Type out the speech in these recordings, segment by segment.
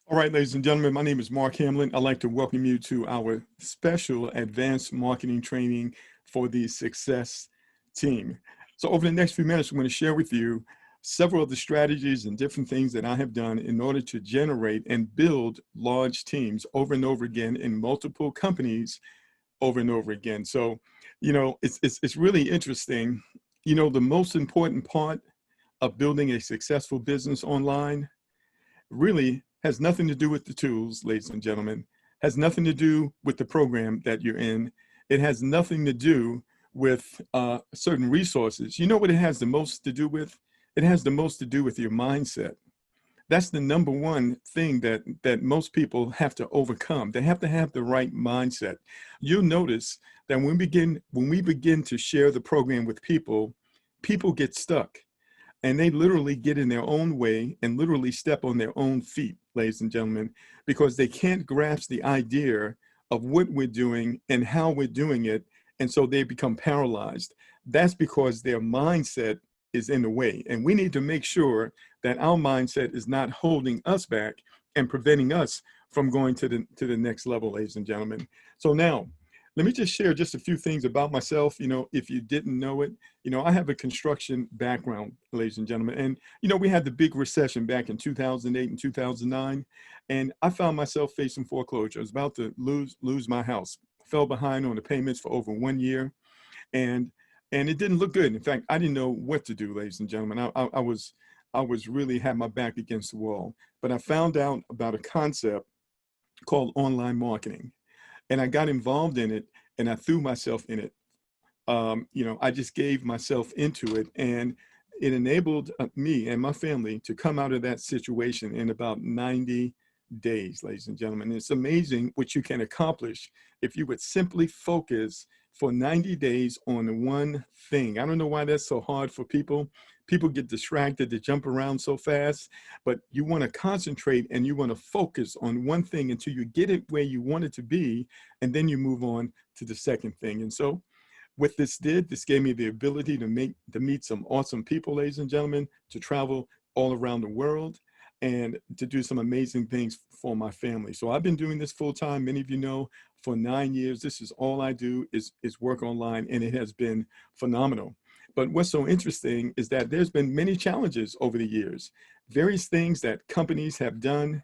All right, ladies and gentlemen, my name is Mark Hamlin. I'd like to welcome you to our special advanced marketing training for the Success team. So over the next few minutes, I'm going to share with you several of the strategies and different things that I have done in order to generate and build large teams over and over again in multiple companies over and over again. So, it's really interesting. The most important part of building a successful business online really has nothing to do with the tools, ladies and gentlemen, has nothing to do with the program that you're in. It has nothing to do with certain resources. You know what it has the most to do with? It has the most to do with your mindset. That's the number one thing that most people have to overcome. They have to have the right mindset. You'll notice that when we begin to share the program with people, people get stuck and they literally get in their own way and literally step on their own feet, ladies and gentlemen, because they can't grasp the idea of what we're doing and how we're doing it. And so they become paralyzed. That's because their mindset is in the way. And we need to make sure that our mindset is not holding us back and preventing us from going to the next level, ladies and gentlemen. So now, let me just share just a few things about myself. If you didn't know it, I have a construction background, ladies and gentlemen. And, we had the big recession back in 2008 and 2009. And I found myself facing foreclosure. I was about to lose my house. Fell behind on the payments for over 1 year. And it didn't look good. In fact, I didn't know what to do, ladies and gentlemen. I was really had my back against the wall. But I found out about a concept called online marketing. And I got involved in it and I threw myself in it. I just gave myself into it, and it enabled me and my family to come out of that situation in about 90 days, ladies and gentlemen. It's amazing what you can accomplish if you would simply focus for 90 days on one thing. I don't know why that's so hard for people. People get distracted, they jump around so fast, but you want to concentrate and you want to focus on one thing until you get it where you want it to be, and then you move on to the second thing. And so what this gave me the ability to meet some awesome people, ladies and gentlemen, to travel all around the world and to do some amazing things for my family. So I've been doing this full time. Many of you know, for 9 years, this is all I do is work online, and it has been phenomenal. But what's so interesting is that there's been many challenges over the years, various things that companies have done.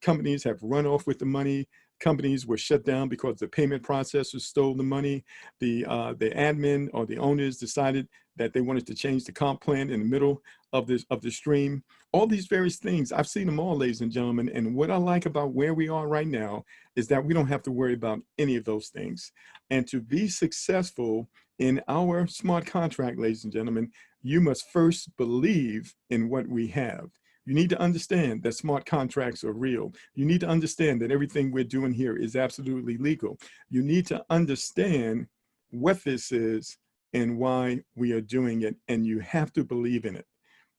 Companies have run off with the money. Companies were shut down because the payment processors stole the money. The admin or the owners decided that they wanted to change the comp plan in the middle of the stream. All these various things, I've seen them all, ladies and gentlemen. And what I like about where we are right now is that we don't have to worry about any of those things. And to be successful in our smart contract, ladies and gentlemen, you must first believe in what we have. You need to understand that smart contracts are real. You need to understand that everything we're doing here is absolutely legal. You need to understand what this is and why we are doing it, and you have to believe in it,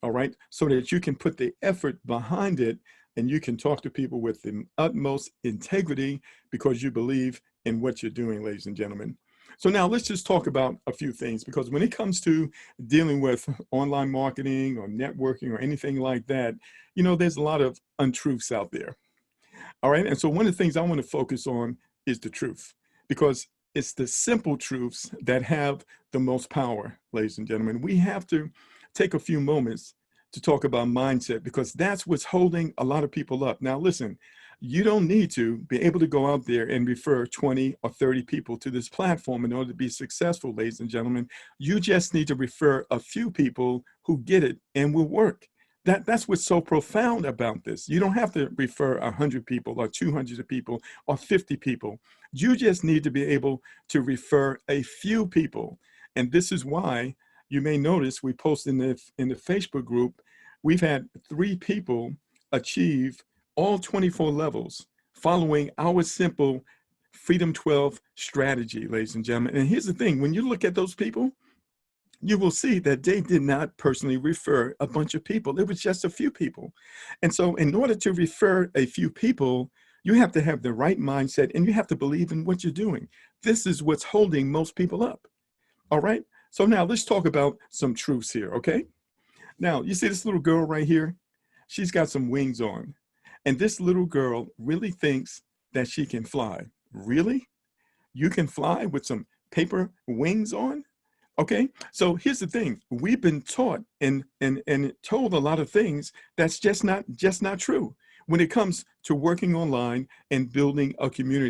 all right? So that you can put the effort behind it and you can talk to people with the utmost integrity because you believe in what you're doing, ladies and gentlemen. So now let's just talk about a few things, because when it comes to dealing with online marketing or networking or anything like that, there's a lot of untruths out there. All right. And so one of the things I want to focus on is the truth, because it's the simple truths that have the most power, ladies and gentlemen. We have to take a few moments to talk about mindset, because that's what's holding a lot of people up. Now, listen, you don't need to be able to go out there and refer 20 or 30 people to this platform in order to be successful, ladies and gentlemen. You just need to refer a few people who get it and will work. That's what's so profound about this. You don't have to refer 100 people or 200 people or 50 people. You just need to be able to refer a few people. And this is why you may notice we post in the Facebook group, we've had 3 people achieve all 24 levels following our simple Freedom 12 strategy, ladies and gentlemen. And here's the thing, when you look at those people, you will see that they did not personally refer a bunch of people. It was just a few people. And so in order to refer a few people, you have to have the right mindset and you have to believe in what you're doing. This is what's holding most people up. All right. So now let's talk about some truths here. Okay. Now you see this little girl right here? She's got some wings on. And this little girl really thinks that she can fly. Really? You can fly with some paper wings on? Okay, so here's the thing. We've been taught and told a lot of things that's just not true when it comes to working online and building a community.